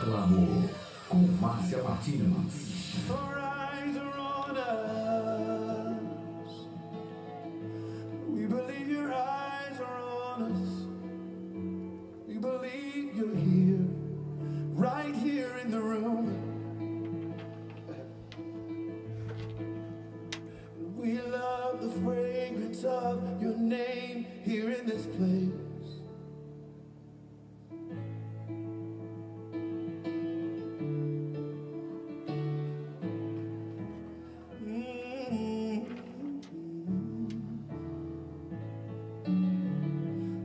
Clamor com Márcia Martins. Your eyes are on us. We believe your eyes are on us. We believe you're here, right here in the room. We love the fragrance of your name here in this place.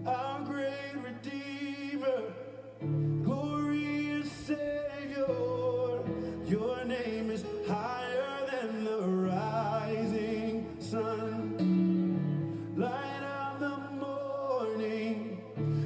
Our great Redeemer, glorious Savior, your name is higher than the rising sun. Light of the morning,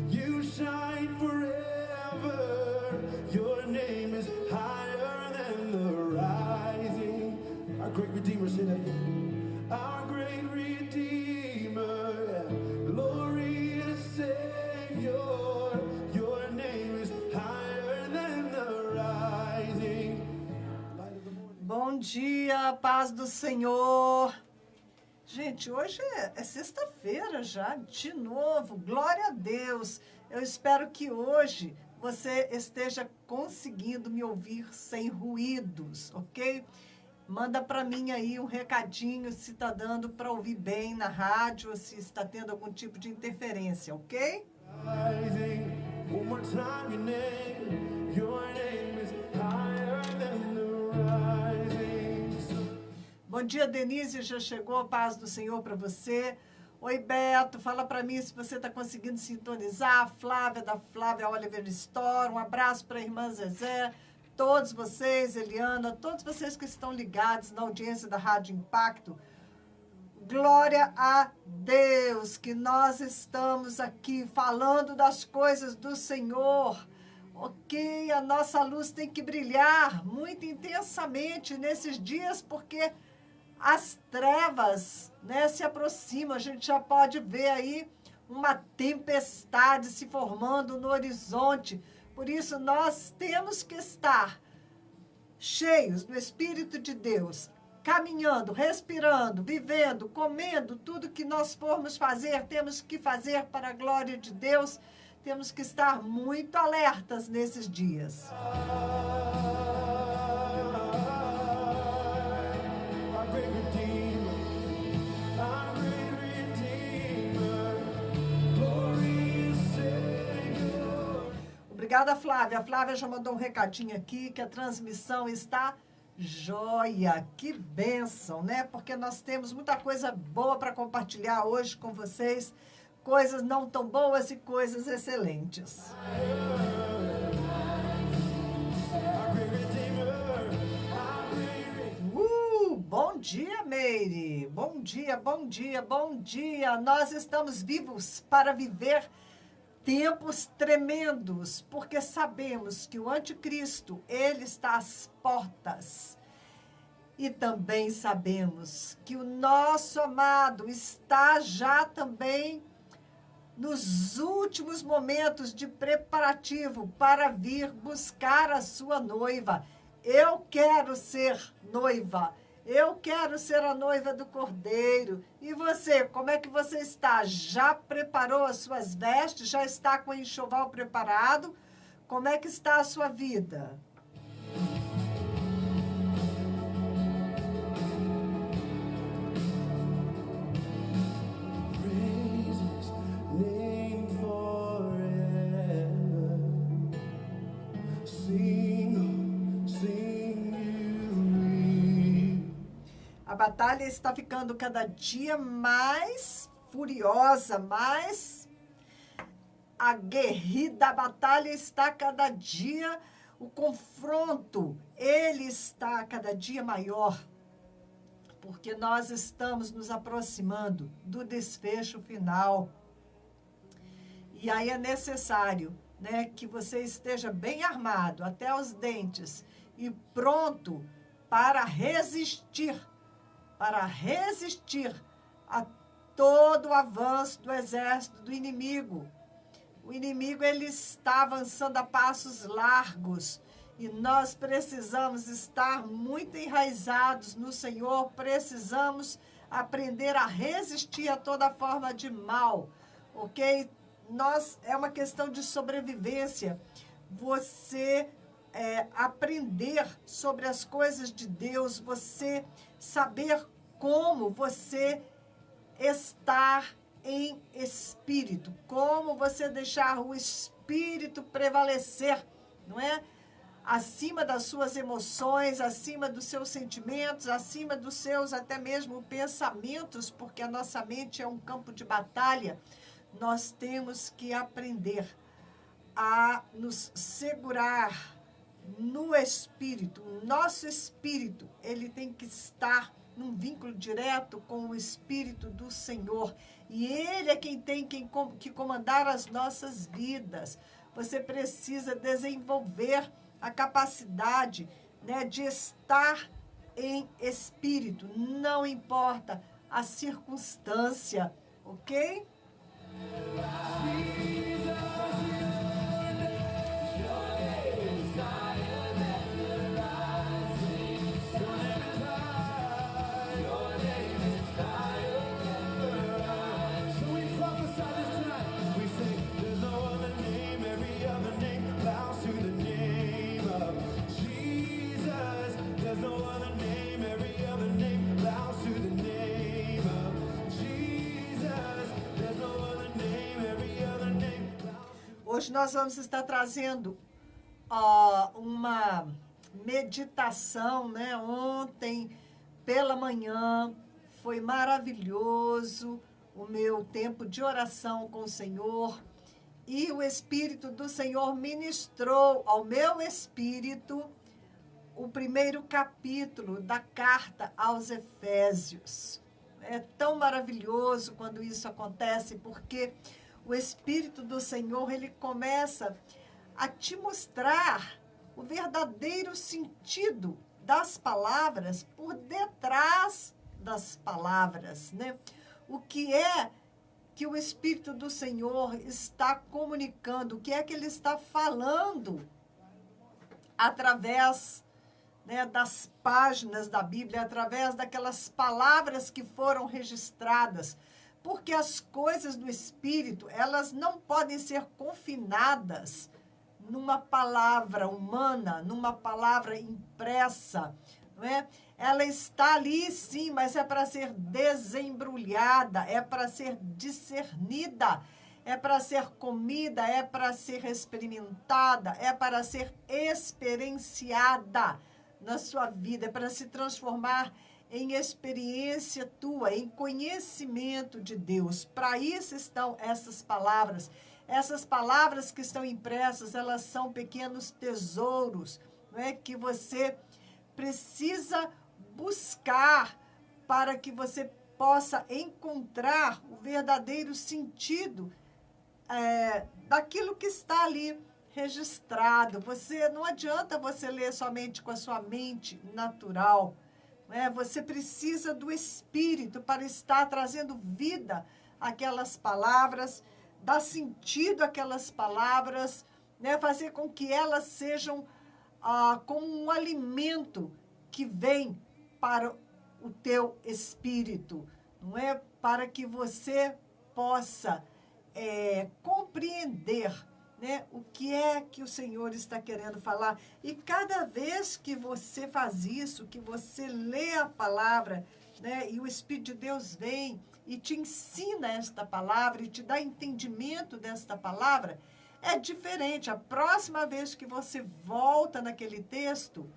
you shine forever. Your name is higher than the rising. Our great Redeemer, say that again. Our great Redeemer, glorious Savior, your name is higher than the rising. Light of the morning. Bom dia, paz do Senhor. Gente, hoje é sexta-feira já, de novo, glória a Deus. Eu espero que hoje você esteja conseguindo me ouvir sem ruídos, ok? Manda para mim aí um recadinho se está dando para ouvir bem na rádio, ou se está tendo algum tipo de interferência, ok? Rising, one more time your name is higher than the rising sun. Bom dia, Denise, já chegou a paz do Senhor para você. Oi, Beto, fala para mim se você está conseguindo sintonizar. A Flávia, da Flávia Oliver Store, um abraço para a irmã Zezé, todos vocês, Eliana, todos vocês que estão ligados na audiência da Rádio Impacto. Glória a Deus que nós estamos aqui falando das coisas do Senhor. Ok, a nossa luz tem que brilhar muito intensamente nesses dias, porque as trevas, né, se aproximam. A gente já pode ver aí uma tempestade se formando no horizonte. Por isso, nós temos que estar cheios do Espírito de Deus, caminhando, respirando, vivendo, comendo, tudo que nós formos fazer, temos que fazer para a glória de Deus. Temos que estar muito alertas nesses dias. Our great Redeemer, glorious Savior. Obrigada, Flávia. A Flávia já mandou um recadinho aqui, que a transmissão está joia. Que bênção, né? Porque nós temos muita coisa boa para compartilhar hoje com vocês. Coisas não tão boas e coisas excelentes. Bom dia, Meire. Bom dia, bom dia, bom dia. Nós estamos vivos para viver tempos tremendos, porque sabemos que o anticristo, ele está às portas. E também sabemos que o nosso amado está já também nos últimos momentos de preparativo para vir buscar a sua noiva. Eu quero ser noiva. Eu quero ser a noiva do Cordeiro. E você, como é que você está? Já preparou as suas vestes? Já está com o enxoval preparado? Como é que está a sua vida? Praise His name forever. Sing, sing you. A batalha está ficando cada dia mais furiosa, mais aguerrida. A batalha está cada dia, o confronto, ele está cada dia maior, porque nós estamos nos aproximando do desfecho final. E aí é necessário, né, que você esteja bem armado, até os dentes, e pronto para resistir a todo o avanço do exército do inimigo. O inimigo, ele está avançando a passos largos, E nós precisamos estar muito enraizados no Senhor, precisamos aprender a resistir a toda forma de mal, ok? É uma questão de sobrevivência. Você aprender sobre as coisas de Deus, você saber como você estar em espírito, como você deixar o espírito prevalecer, não é? Acima das suas emoções, acima dos seus sentimentos, acima dos seus até mesmo pensamentos, porque a nossa mente é um campo de batalha. Nós temos que aprender a nos segurar no espírito. O nosso espírito, ele tem que estar num vínculo direto com o Espírito do Senhor. E Ele é quem tem que comandar as nossas vidas. Você precisa desenvolver a capacidade, né, de estar em espírito. Não importa a circunstância, ok? Hoje nós vamos estar trazendo uma meditação, né? Ontem, pela manhã, foi maravilhoso o meu tempo de oração com o Senhor. E o Espírito do Senhor ministrou ao meu espírito o primeiro capítulo da carta aos Efésios. É tão maravilhoso quando isso acontece, porque o Espírito do Senhor, ele começa a te mostrar o verdadeiro sentido das palavras por detrás das palavras, né? O que é que o Espírito do Senhor está comunicando, o que é que ele está falando através, né, das páginas da Bíblia, através daquelas palavras que foram registradas. Porque as coisas do Espírito, elas não podem ser confinadas numa palavra humana, numa palavra impressa, não é? Ela está ali, sim, mas é para ser desembrulhada, é para ser discernida, é para ser comida, é para ser experimentada, é para ser experienciada na sua vida, é para se transformar em experiência tua, em conhecimento de Deus. Para isso estão essas palavras. Essas palavras que estão impressas, elas são pequenos tesouros, não é? Que você precisa buscar para que você possa encontrar o verdadeiro sentido daquilo que está ali registrado. Não adianta você ler somente com a sua mente natural. Você precisa do Espírito para estar trazendo vida àquelas palavras, dar sentido àquelas palavras, né? Fazer com que elas sejam como um alimento que vem para o teu espírito, não é? Para que você possa compreender, né, o que é que o Senhor está querendo falar. E cada vez que você faz isso, que você lê a palavra, né, e o Espírito de Deus vem e te ensina esta palavra e te dá entendimento desta palavra, é diferente. A próxima vez que você volta naquele texto,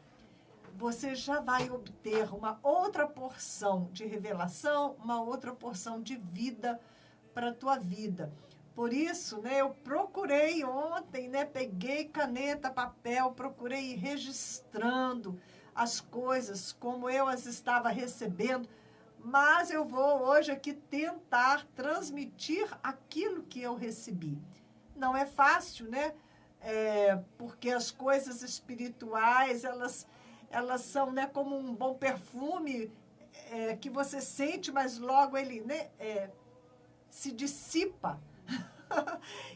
você já vai obter uma outra porção de revelação, uma outra porção de vida para a tua vida. Por isso, né, eu procurei ontem, né, peguei caneta, papel, procurei ir registrando as coisas como eu as estava recebendo, mas eu vou hoje aqui tentar transmitir aquilo que eu recebi. Não é fácil, né? Porque as coisas espirituais, elas são, né, como um bom perfume que você sente, mas logo ele, né, se dissipa.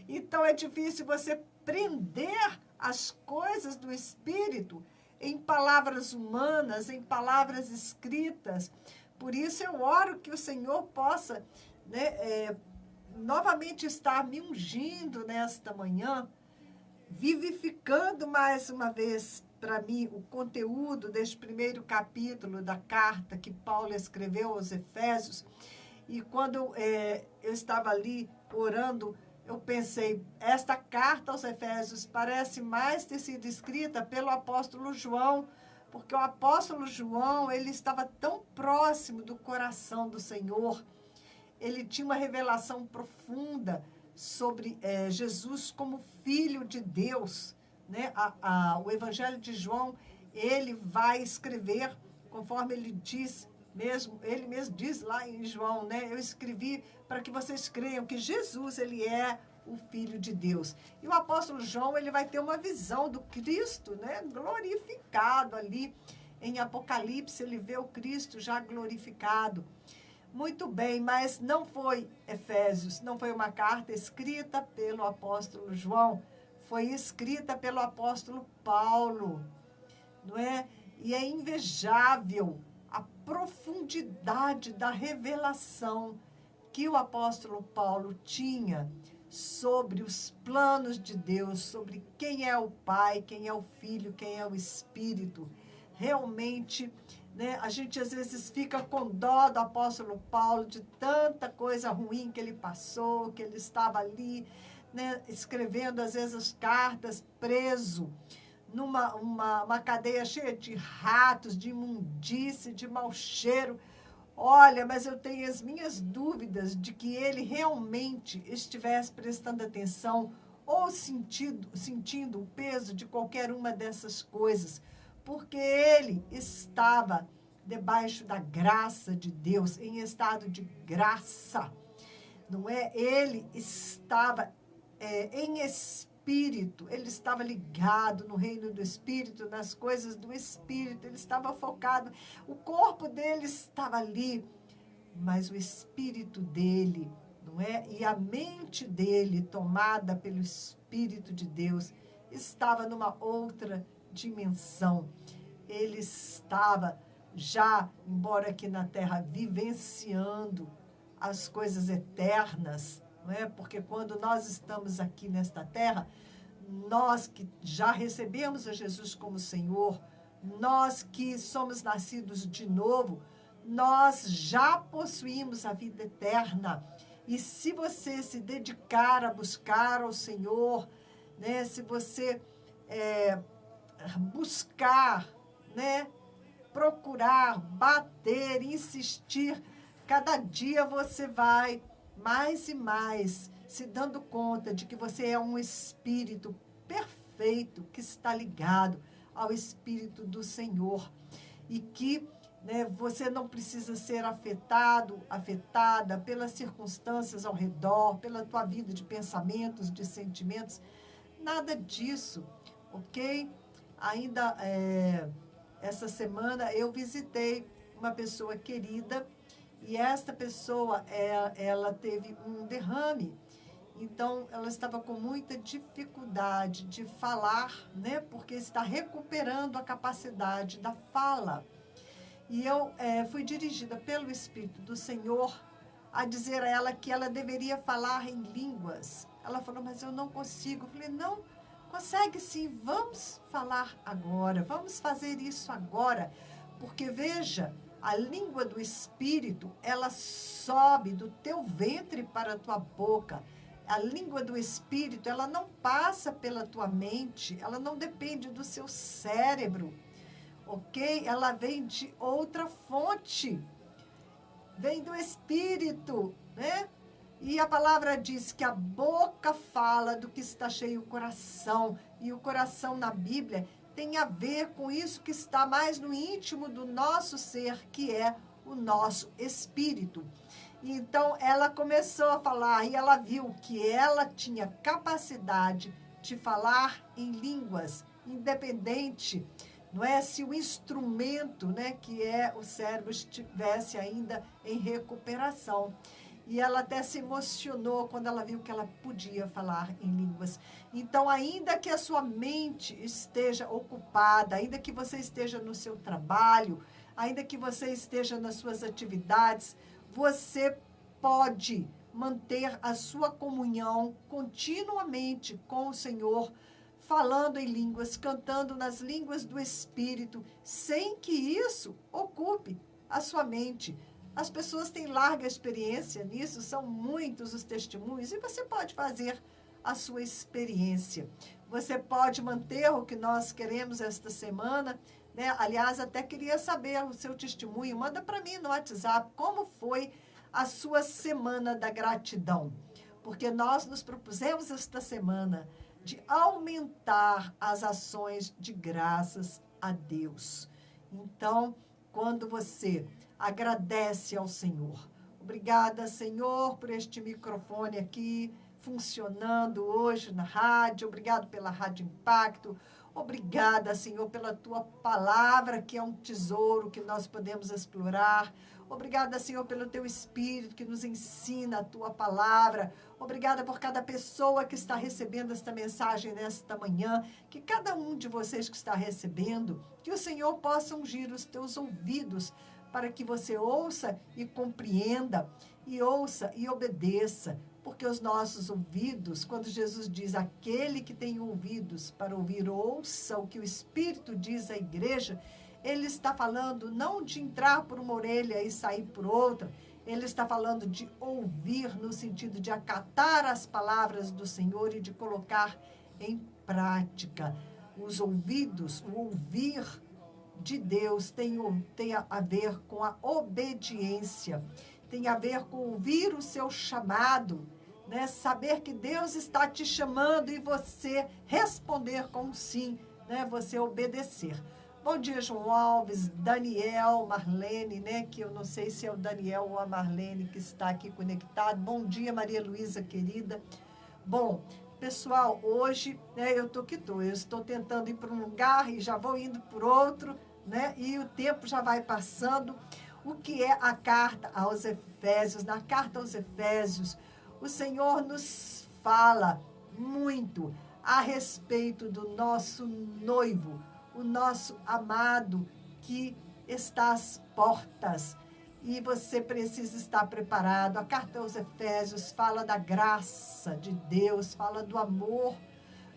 Então é difícil você prender as coisas do Espírito em palavras humanas, em palavras escritas. Por isso eu oro que o Senhor possa, né, novamente estar me ungindo nesta manhã, vivificando mais uma vez para mim o conteúdo deste primeiro capítulo da carta que Paulo escreveu aos Efésios. E quando eu estava ali orando, eu pensei, esta carta aos Efésios parece mais ter sido escrita pelo apóstolo João, porque o apóstolo João, ele estava tão próximo do coração do Senhor, ele tinha uma revelação profunda sobre Jesus como Filho de Deus, né? O Evangelho de João, ele vai escrever, conforme ele diz, ele mesmo diz lá em João, né? Eu escrevi para que vocês creiam que Jesus, ele é o Filho de Deus. E o apóstolo João, ele vai ter uma visão do Cristo, né? Glorificado ali em Apocalipse, ele vê o Cristo já glorificado. Muito bem, mas não foi Efésios, não foi uma carta escrita pelo apóstolo João, foi escrita pelo apóstolo Paulo, não é? E é invejável a profundidade da revelação que o apóstolo Paulo tinha sobre os planos de Deus, sobre quem é o Pai, quem é o Filho, quem é o Espírito. Realmente, né, a gente às vezes fica com dó do apóstolo Paulo, de tanta coisa ruim que ele passou, que ele estava ali, né, escrevendo às vezes as cartas, preso numa uma cadeia cheia de ratos, de imundície, de mau cheiro. Olha, mas eu tenho as minhas dúvidas de que ele realmente estivesse prestando atenção ou sentindo o peso de qualquer uma dessas coisas, porque ele estava debaixo da graça de Deus, em estado de graça, não é? Ele estava em espírito, ele estava ligado no reino do Espírito, nas coisas do Espírito, ele estava focado, o corpo dele estava ali, mas o espírito dele, não é? E a mente dele, tomada pelo Espírito de Deus, estava numa outra dimensão. Ele estava já, embora aqui na terra, vivenciando as coisas eternas, não é? Porque quando nós estamos aqui nesta terra, nós que já recebemos a Jesus como Senhor, nós que somos nascidos de novo, nós já possuímos a vida eterna. E se você se dedicar a buscar ao Senhor, né? Se você buscar, né? Procurar, bater, insistir, cada dia você vai mais e mais se dando conta de que você é um espírito perfeito que está ligado ao Espírito do Senhor e que, né, você não precisa ser afetada pelas circunstâncias ao redor, pela tua vida de pensamentos, de sentimentos, nada disso, ok? Ainda essa semana eu visitei uma pessoa querida e esta pessoa, ela teve um derrame. Então, ela estava com muita dificuldade de falar, né? Porque está recuperando a capacidade da fala. E eu fui dirigida pelo Espírito do Senhor a dizer a ela que ela deveria falar em línguas. Ela falou, mas eu não consigo. Eu falei, não, consegue sim, vamos falar agora, vamos fazer isso agora. Porque, veja, a língua do Espírito, ela sobe do teu ventre para a tua boca. A língua do Espírito, ela não passa pela tua mente, ela não depende do seu cérebro, ok? Ela vem de outra fonte, vem do Espírito, né? E a palavra diz que a boca fala do que está cheio o coração, e o coração na Bíblia tem a ver com isso que está mais no íntimo do nosso ser, que é o nosso espírito. Então, ela começou a falar e ela viu que ela tinha capacidade de falar em línguas, independente, não é? Se o instrumento, né, que é o cérebro, estivesse ainda em recuperação. E ela até se emocionou quando ela viu que ela podia falar em línguas. Então, ainda que a sua mente esteja ocupada, ainda que você esteja no seu trabalho, ainda que você esteja nas suas atividades, você pode manter a sua comunhão continuamente com o Senhor, falando em línguas, cantando nas línguas do Espírito, sem que isso ocupe a sua mente. As pessoas têm larga experiência nisso, são muitos os testemunhos, e você pode fazer a sua experiência. Você pode manter o que nós queremos esta semana, né? Aliás, até queria saber o seu testemunho. Manda para mim no WhatsApp como foi a sua semana da gratidão. Porque nós nos propusemos esta semana de aumentar as ações de graças a Deus. Então, quando você agradece ao Senhor. Obrigada, Senhor, por este microfone aqui funcionando hoje na rádio. Obrigado pela Rádio Impacto. Obrigada, Senhor, pela tua palavra, que é um tesouro que nós podemos explorar. Obrigada, Senhor, pelo teu Espírito que nos ensina a tua palavra. Obrigada por cada pessoa que está recebendo esta mensagem nesta manhã. Que cada um de vocês que está recebendo, que o Senhor possa ungir os teus ouvidos para que você ouça e compreenda, e ouça e obedeça. Porque os nossos ouvidos, quando Jesus diz, aquele que tem ouvidos para ouvir, ouça o que o Espírito diz à igreja, ele está falando não de entrar por uma orelha e sair por outra, ele está falando de ouvir no sentido de acatar as palavras do Senhor e de colocar em prática. Os ouvidos, o ouvir de Deus tem a ver com a obediência, tem a ver com ouvir o seu chamado, né? Saber que Deus está te chamando e você responder com sim, né? Você obedecer. Bom dia, João Alves, Daniel, Marlene, né? Que eu não sei se é o Daniel ou a Marlene que está aqui conectado. Bom dia, Maria Luísa, querida. Bom, pessoal, hoje, né, eu estou tentando ir para um lugar e já vou indo por outro, né? E o tempo já vai passando. O que é a carta aos Efésios? Na carta aos Efésios, o Senhor nos fala muito a respeito do nosso noivo, o nosso amado que está às portas. E você precisa estar preparado. A carta aos Efésios fala da graça de Deus, fala do amor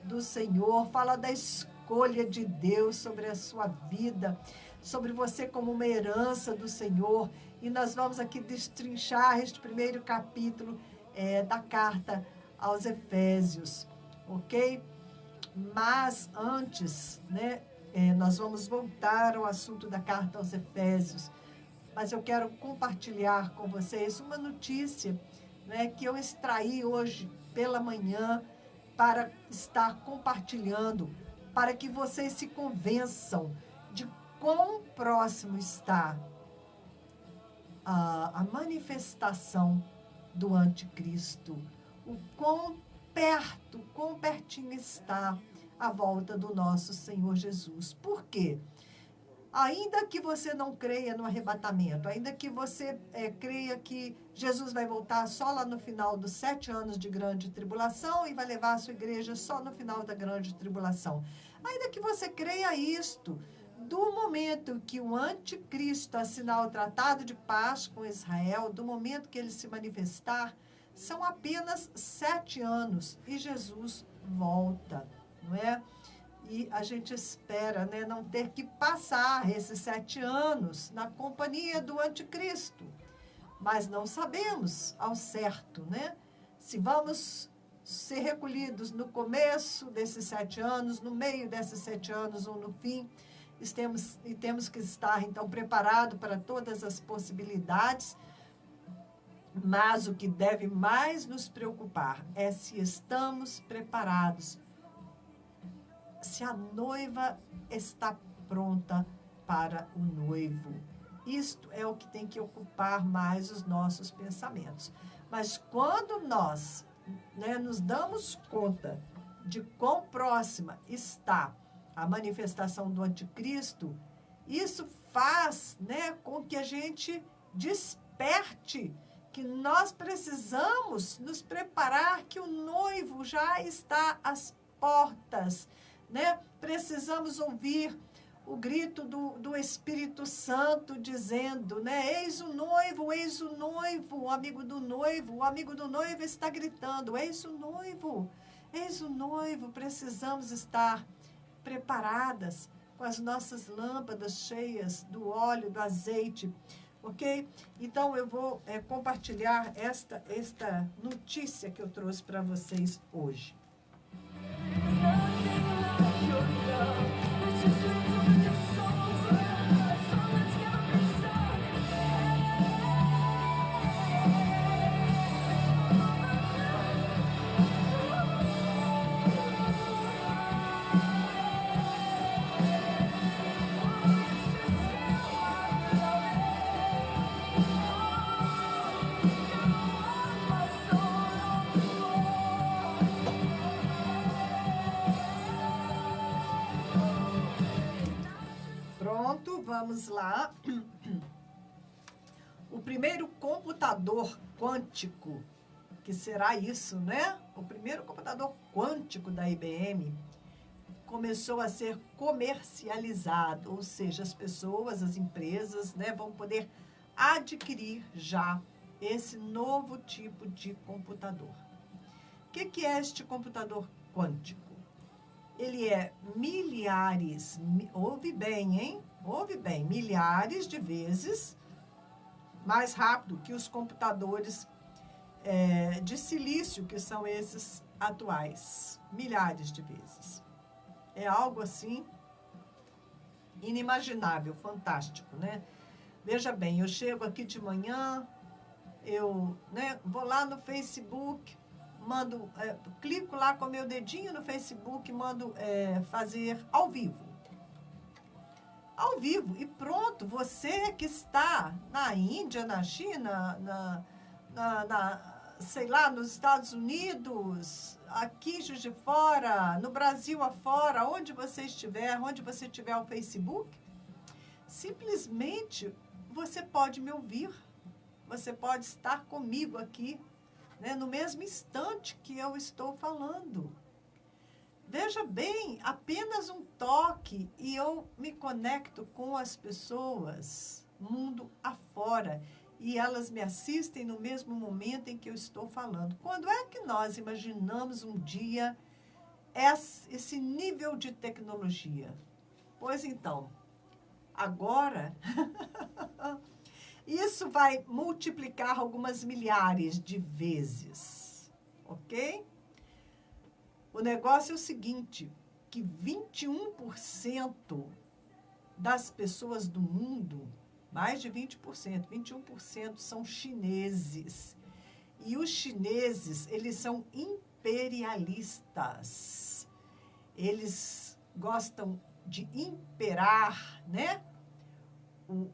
do Senhor, fala da escolha de Deus sobre a sua vida, sobre você como uma herança do Senhor. E nós vamos aqui destrinchar este primeiro capítulo da carta aos Efésios, ok? Mas antes, né, nós vamos voltar ao assunto da carta aos Efésios, mas eu quero compartilhar com vocês uma notícia, né, que eu extraí hoje pela manhã para estar compartilhando, para que vocês se convençam de quão próximo está a manifestação do anticristo, o quão pertinho está a volta do nosso Senhor Jesus. Por quê? Ainda que você não creia no arrebatamento, ainda que você creia que Jesus vai voltar só lá no final dos 7 anos de grande tribulação e vai levar a sua igreja só no final da grande tribulação, ainda que você creia isto, do momento que o anticristo assinar o tratado de paz com Israel, do momento que ele se manifestar, são apenas 7 anos e Jesus volta, não é? E a gente espera, né, não ter que passar esses 7 anos na companhia do anticristo. Mas não sabemos ao certo, né, se vamos ser recolhidos no começo desses 7 anos, no meio desses 7 anos ou no fim. Temos que estar, então, preparados para todas as possibilidades. Mas o que deve mais nos preocupar é se estamos preparados, se a noiva está pronta para o noivo. Isto é o que tem que ocupar mais os nossos pensamentos. Mas quando nós, né, nos damos conta de quão próxima está a manifestação do anticristo, isso faz, né, com que a gente desperte que nós precisamos nos preparar, que o noivo já está às portas, né? Precisamos ouvir o grito do Espírito Santo dizendo, né? Eis o noivo, o amigo do noivo está gritando, eis o noivo, precisamos estar preparadas com as nossas lâmpadas cheias do óleo, do azeite, ok? Então, eu vou compartilhar esta notícia que eu trouxe para vocês hoje. Pronto, vamos lá. O primeiro computador quântico, que será isso, né? O primeiro computador quântico da IBM começou a ser comercializado, ou seja, as pessoas, as empresas, né, vão poder adquirir já esse novo tipo de computador. O que é este computador quântico? Ele é milhares, ouve bem, hein? Ouve bem, milhares de vezes mais rápido que os computadores de silício, que são esses atuais. Milhares de vezes. É algo assim inimaginável, fantástico, né? Veja bem, eu chego aqui de manhã, eu, né, vou lá no Facebook, mando, clico lá com o meu dedinho no Facebook, mando fazer ao vivo. Ao vivo, e pronto, você que está na Índia, na China, sei lá, nos Estados Unidos, aqui Juiz de Fora, no Brasil afora, onde você estiver o Facebook, simplesmente você pode me ouvir, você pode estar comigo aqui, né, no mesmo instante que eu estou falando. Veja bem, apenas um toque e eu me conecto com as pessoas, mundo afora, e elas me assistem no mesmo momento em que eu estou falando. Quando é que nós imaginamos um dia esse nível de tecnologia? Pois então, agora, isso vai multiplicar algumas milhares de vezes, ok? O negócio é o seguinte, que 21% das pessoas do mundo, mais de 20%, 21% são chineses. E os chineses, eles são imperialistas. Eles gostam de imperar, né? O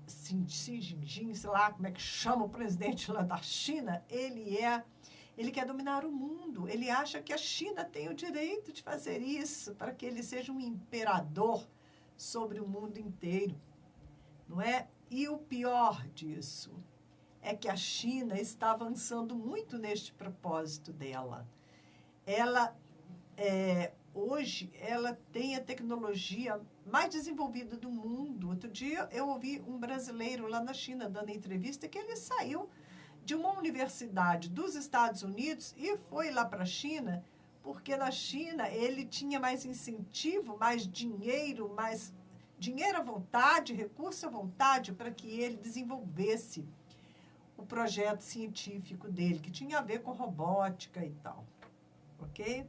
Xi Jinping, sei lá como é que chama o presidente lá da China, ele quer dominar o mundo. Ele acha que a China tem o direito de fazer isso, para que ele seja um imperador sobre o mundo inteiro. Não é? E o pior disso é que a China está avançando muito neste propósito dela. Ela, hoje, ela tem a tecnologia mais desenvolvida do mundo. Outro dia eu ouvi um brasileiro lá na China dando entrevista que ele saiu de uma universidade dos Estados Unidos e foi lá para a China, porque na China ele tinha mais incentivo, mais dinheiro à vontade, recurso à vontade, para que ele desenvolvesse o projeto científico dele, que tinha a ver com robótica e tal, ok?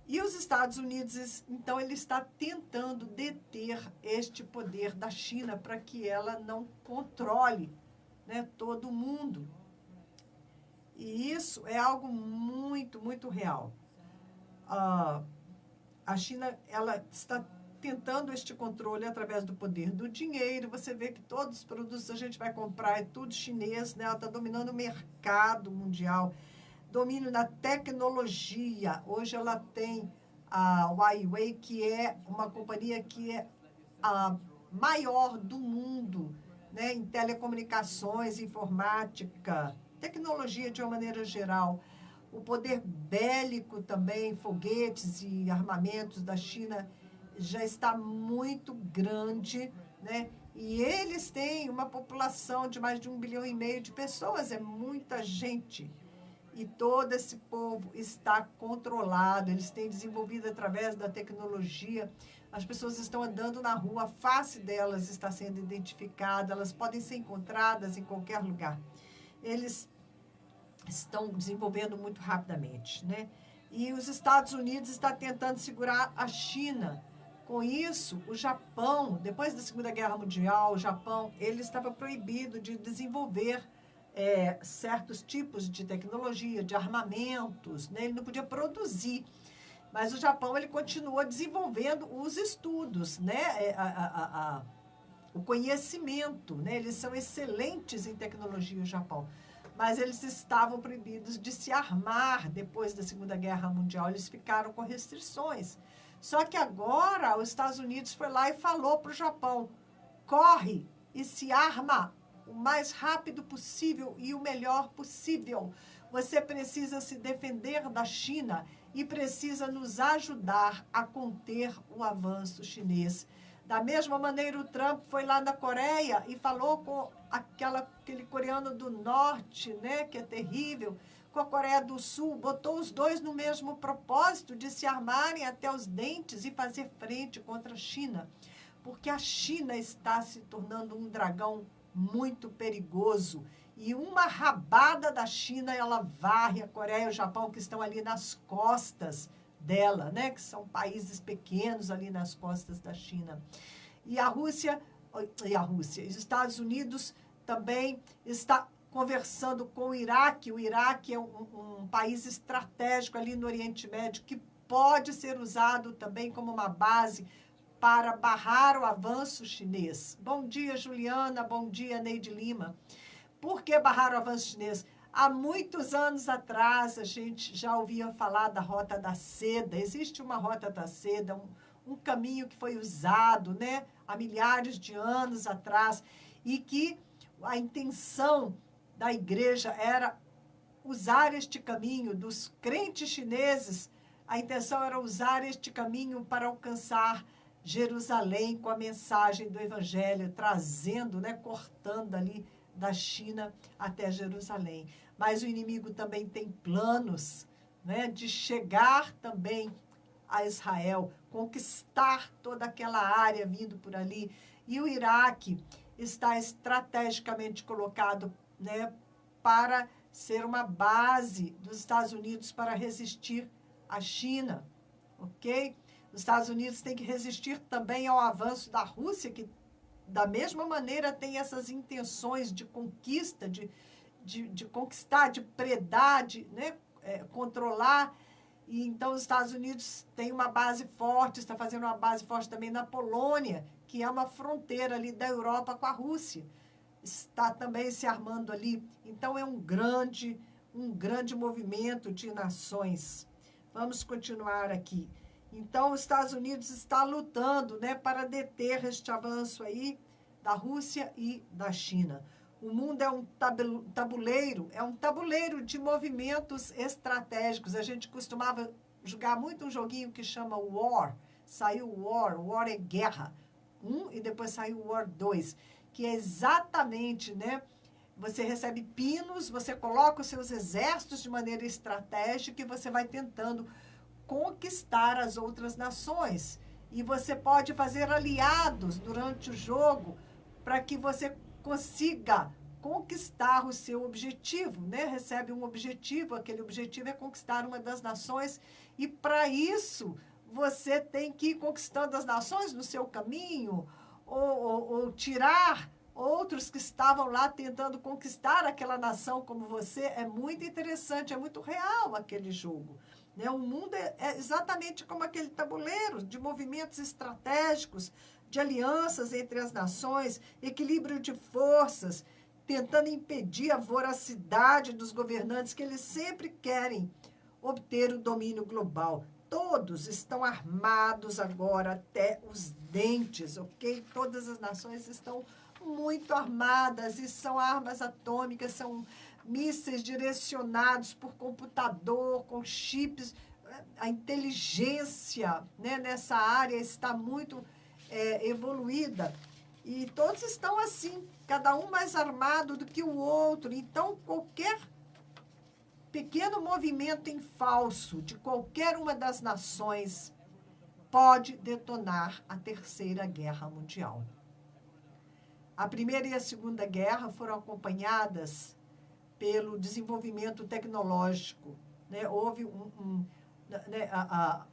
E os Estados Unidos, então, ele está tentando deter este poder da China para que ela não controle, né, todo mundo. E isso é algo muito, muito real. A China, ela está tentando este controle através do poder do dinheiro. Você vê que todos os produtos que a gente vai comprar é tudo chinês, né? Ela está dominando o mercado mundial, domínio na tecnologia. Hoje ela tem a Huawei, que é uma companhia que é a maior do mundo né, em telecomunicações, informática, tecnologia de uma maneira geral. O poder bélico também, foguetes e armamentos da China já está muito grande, né? E eles têm uma população de mais de 1,5 bilhão de pessoas, é muita gente. E todo esse povo está controlado, eles têm desenvolvido através da tecnologia. As pessoas estão andando na rua, a face delas está sendo identificada, elas podem ser encontradas em qualquer lugar. Eles estão desenvolvendo muito rapidamente, né? E os Estados Unidos estão tentando segurar a China. Com isso, o Japão, depois da Segunda Guerra Mundial, o Japão, ele estava proibido de desenvolver certos tipos de tecnologia, de armamentos, né? Ele não podia produzir. Mas o Japão, ele continua desenvolvendo os estudos, né? O conhecimento, né? Eles são excelentes em tecnologia, o Japão. Mas eles estavam proibidos de se armar depois da Segunda Guerra Mundial. Eles ficaram com restrições. Só que agora os Estados Unidos foi lá e falou para o Japão: corre e se arma o mais rápido possível e o melhor possível. Você precisa se defender da China e precisa nos ajudar a conter o avanço chinês. Da mesma maneira, o Trump foi lá na Coreia e falou com aquele coreano do norte, né, que é terrível, com a Coreia do Sul, botou os dois no mesmo propósito de se armarem até os dentes e fazer frente contra a China. Porque a China está se tornando um dragão muito perigoso. E uma rabada da China, ela varre a Coreia e o Japão, que estão ali nas costas dela, né? Que são países pequenos ali nas costas da China. E a Rússia, os Estados Unidos também está conversando com o Iraque. O Iraque é um país estratégico ali no Oriente Médio que pode ser usado também como uma base para barrar o avanço chinês. Bom dia, Juliana. Bom dia, Neide Lima. Por que barrar o avanço chinês? Há muitos anos atrás, a gente já ouvia falar da Rota da Seda. Existe uma Rota da Seda, um caminho que foi usado, né, há milhares de anos atrás, e que a intenção da igreja era usar este caminho dos crentes chineses. A intenção era usar este caminho para alcançar Jerusalém com a mensagem do Evangelho, trazendo, né, cortando ali da China até Jerusalém. Mas o inimigo também tem planos, né, de chegar também a Israel, conquistar toda aquela área vindo por ali. E o Iraque está estrategicamente colocado, né, para ser uma base dos Estados Unidos para resistir à China, ok? Os Estados Unidos têm que resistir também ao avanço da Rússia, que da mesma maneira tem essas intenções de conquista, de conquistar, de predar, de, né, controlar. E então os Estados Unidos têm uma base forte, está fazendo uma base forte também na Polônia, que é uma fronteira ali da Europa com a Rússia. Está também se armando ali. Então é um grande movimento de nações. Vamos continuar aqui. Então, os Estados Unidos está lutando, né, para deter este avanço aí da Rússia e da China. O mundo é um tabuleiro de movimentos estratégicos. A gente costumava jogar muito um joguinho que chama War. Saiu War é guerra. E depois saiu War 2, que é exatamente, né, você recebe pinos, você coloca os seus exércitos de maneira estratégica e você vai tentando conquistar as outras nações. E você pode fazer aliados durante o jogo para que você consiga conquistar o seu objetivo, né? Recebe um objetivo, aquele objetivo é conquistar uma das nações, e para isso você tem que ir conquistando as nações no seu caminho, ou tirar outros que estavam lá tentando conquistar aquela nação como você. É muito interessante, é muito real aquele jogo. Né? O mundo é exatamente como aquele tabuleiro de movimentos estratégicos, de alianças entre as nações, equilíbrio de forças, tentando impedir a voracidade dos governantes, que eles sempre querem obter o domínio global. Todos estão armados agora até os dentes, ok? Todas as nações estão muito armadas, e são armas atômicas, são mísseis direcionados por computador, com chips. A inteligência, né, nessa área está muito evoluída. E todos estão assim, cada um mais armado do que o outro. Então, qualquer pequeno movimento em falso de qualquer uma das nações pode detonar a Terceira Guerra Mundial. A Primeira e a Segunda Guerra foram acompanhadas pelo desenvolvimento tecnológico, né? Houve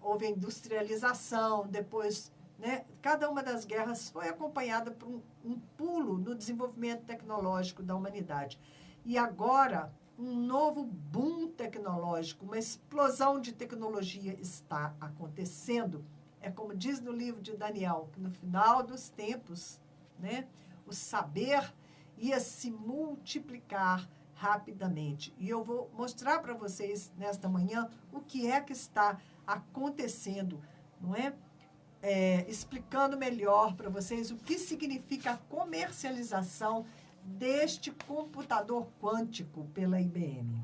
houve a industrialização, depois, né? Cada uma das guerras foi acompanhada por um pulo no desenvolvimento tecnológico da humanidade. E agora, um novo boom tecnológico, uma explosão de tecnologia está acontecendo. É como diz no livro de Daniel, que no final dos tempos, né, o saber ia se multiplicar rapidamente. E eu vou mostrar para vocês nesta manhã o que é que está acontecendo, não é? Explicando melhor para vocês o que significa a comercialização deste computador quântico pela IBM.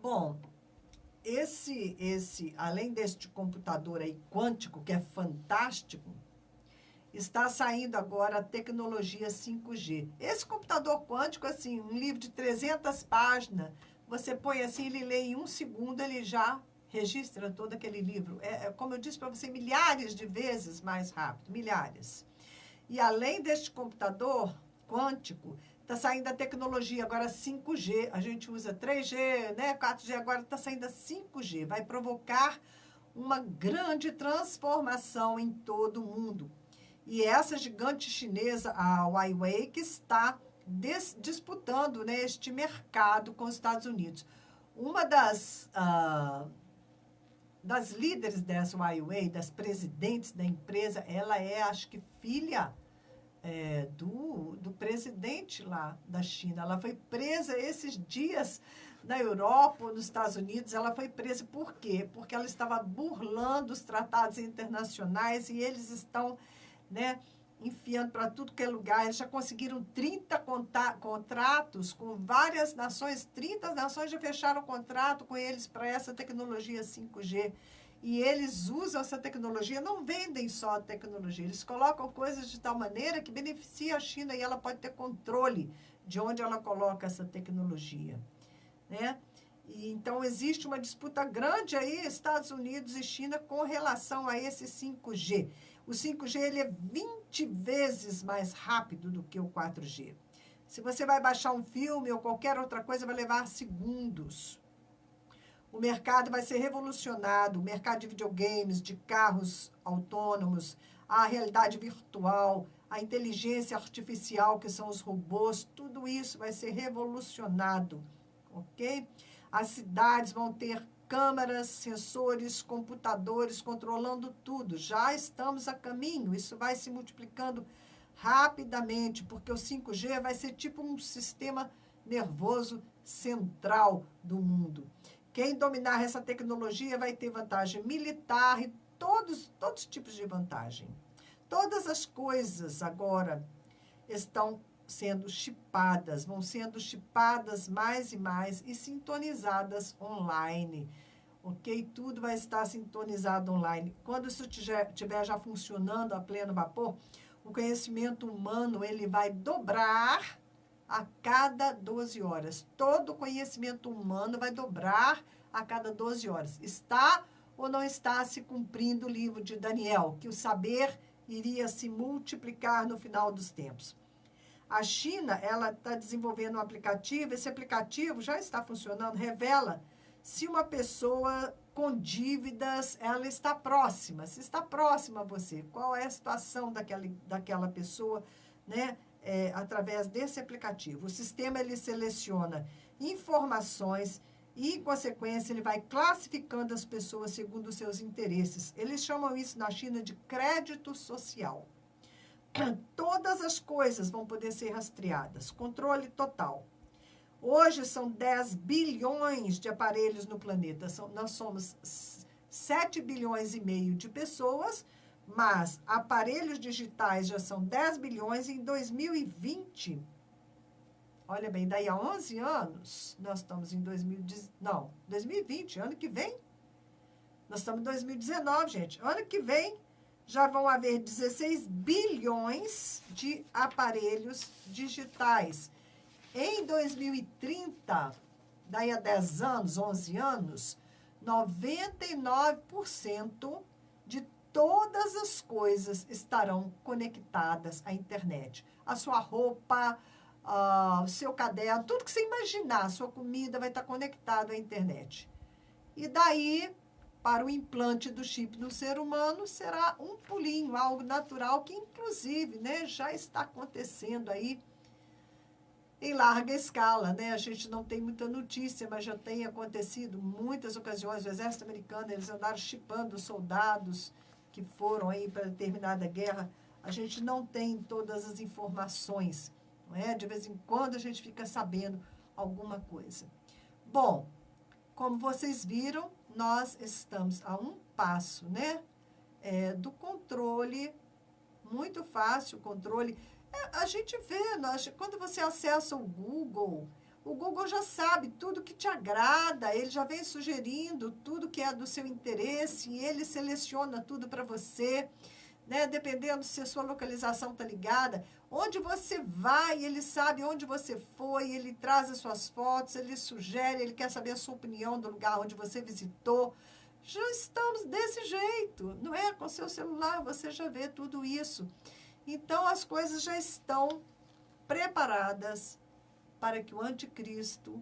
Bom, além deste computador aí quântico, que é fantástico, está saindo agora a tecnologia 5G. Esse computador quântico, assim, um livro de 300 páginas, você põe assim, ele lê em 1 segundo, ele já registra todo aquele livro. Como eu disse para você, milhares de vezes mais rápido, milhares. E além deste computador quântico, está saindo a tecnologia agora 5G. A gente usa 3G, né? 4G, agora está saindo a 5G. Vai provocar uma grande transformação em todo o mundo. E essa gigante chinesa, a Huawei, que está disputando, né, este mercado com os Estados Unidos. Uma das líderes dessa Huawei, das presidentes da empresa, ela é, acho que, filha do presidente lá da China. Ela foi presa esses dias na Europa ou nos Estados Unidos. Ela foi presa por quê? Porque ela estava burlando os tratados internacionais e eles estão, né, enfiando para tudo que é lugar. Eles já conseguiram 30 contratos com várias nações. 30 nações já fecharam contrato com eles para essa tecnologia 5G. E eles usam essa tecnologia, não vendem só a tecnologia, eles colocam coisas de tal maneira que beneficia a China e ela pode ter controle de onde ela coloca essa tecnologia, né? E então, existe uma disputa grande aí, Estados Unidos e China, com relação a esse 5G. O 5G ele é 20 vezes mais rápido do que o 4G. Se você vai baixar um filme ou qualquer outra coisa, vai levar segundos. O mercado vai ser revolucionado, o mercado de videogames, de carros autônomos, a realidade virtual, a inteligência artificial, que são os robôs, tudo isso vai ser revolucionado, ok? As cidades vão ter câmeras, sensores, computadores controlando tudo. Já estamos a caminho, isso vai se multiplicando rapidamente, porque o 5G vai ser tipo um sistema nervoso central do mundo. Quem dominar essa tecnologia vai ter vantagem militar e todos os tipos de vantagem. Todas as coisas agora estão sendo chipadas, vão sendo chipadas mais e mais e sintonizadas online. Ok? Tudo vai estar sintonizado online. Quando isso estiver já funcionando a pleno vapor, o conhecimento humano ele vai dobrar a cada 12 horas. Todo conhecimento humano vai dobrar a cada 12 horas. Está ou não está se cumprindo o livro de Daniel, que o saber iria se multiplicar no final dos tempos. A China, ela está desenvolvendo um aplicativo, esse aplicativo já está funcionando, revela se uma pessoa com dívidas, ela está próxima, se está próxima a você, qual é a situação daquela pessoa, né? Através desse aplicativo. O sistema, ele seleciona informações e, em consequência, ele vai classificando as pessoas segundo os seus interesses. Eles chamam isso na China de crédito social. Todas as coisas vão poder ser rastreadas. Controle total. Hoje são 10 bilhões de aparelhos no planeta. Nós somos 7 bilhões e meio de pessoas, mas aparelhos digitais já são 10 bilhões. E em 2020, olha bem, daí a 11 anos, nós estamos em 2020, ano que vem. Nós estamos em 2019, gente. Ano que vem, já vão haver 16 bilhões de aparelhos digitais. Em 2030, daí a 10 anos, 11 anos, 99% de todas as coisas estarão conectadas à internet. A sua roupa, o seu caderno, tudo que você imaginar, a sua comida vai estar conectado à internet. E daí, para o implante do chip no ser humano, será um pulinho, algo natural que, inclusive, né, já está acontecendo aí em larga escala, né? A gente não tem muita notícia, mas já tem acontecido muitas ocasiões. O exército americano, eles andaram chipando soldados que foram aí para determinada guerra. A gente não tem todas as informações, não é? De vez em quando a gente fica sabendo alguma coisa. Bom, como vocês viram, nós estamos a um passo, né? Do controle, muito fácil o controle. A gente vê, quando você acessa o Google já sabe tudo que te agrada, ele já vem sugerindo tudo que é do seu interesse, e ele seleciona tudo para você, né? Dependendo se a sua localização está ligada. Onde você vai, ele sabe onde você foi, ele traz as suas fotos, ele sugere, ele quer saber a sua opinião do lugar onde você visitou. Já estamos desse jeito, não é? Com seu celular você já vê tudo isso. Então, as coisas já estão preparadas para que o anticristo,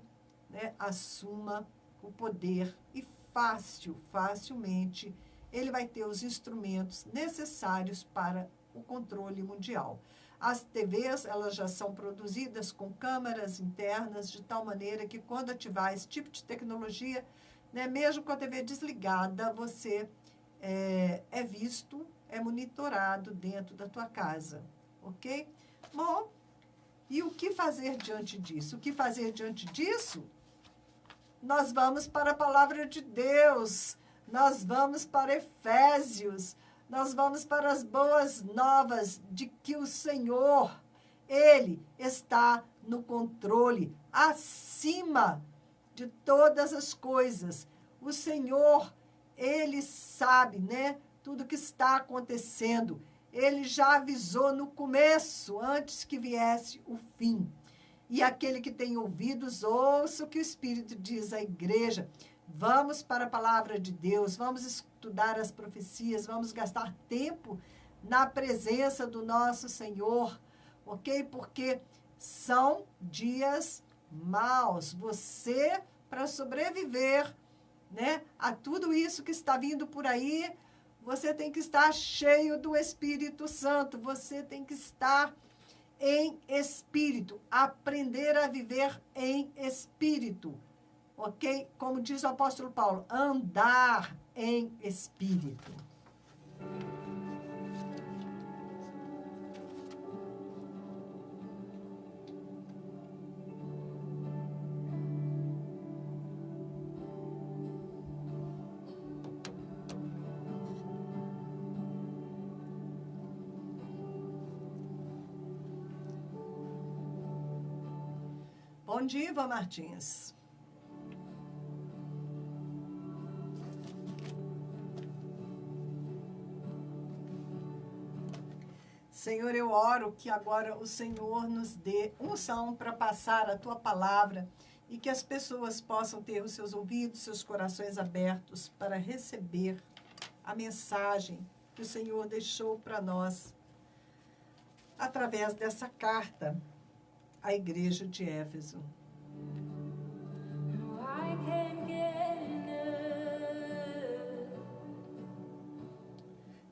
né, assuma o poder e facilmente, ele vai ter os instrumentos necessários para o controle mundial. As TVs, elas já são produzidas com câmeras internas, de tal maneira que quando ativar esse tipo de tecnologia, né, mesmo com a TV desligada, você é visto, é monitorado dentro da tua casa, ok? Bom, e o que fazer diante disso? O que fazer diante disso? Nós vamos para a palavra de Deus, nós vamos para Efésios, nós vamos para as boas novas de que o Senhor, Ele está no controle, acima de todas as coisas. O Senhor, Ele sabe, né? Tudo que está acontecendo. Ele já avisou no começo, antes que viesse o fim. E aquele que tem ouvidos, ouça o que o Espírito diz à igreja. Vamos para a palavra de Deus, vamos estudar as profecias, vamos gastar tempo na presença do nosso Senhor, ok? Porque são dias maus. Você, para sobreviver, né, a tudo isso que está vindo por aí, você tem que estar cheio do Espírito Santo, você tem que estar em espírito, aprender a viver em espírito, ok? Como diz o apóstolo Paulo, andar em espírito. Bom dia, Ivan Martins. Senhor, eu oro que agora o Senhor nos dê unção para passar a Tua palavra e que as pessoas possam ter os seus ouvidos, seus corações abertos para receber a mensagem que o Senhor deixou para nós através dessa carta à igreja de Éfeso.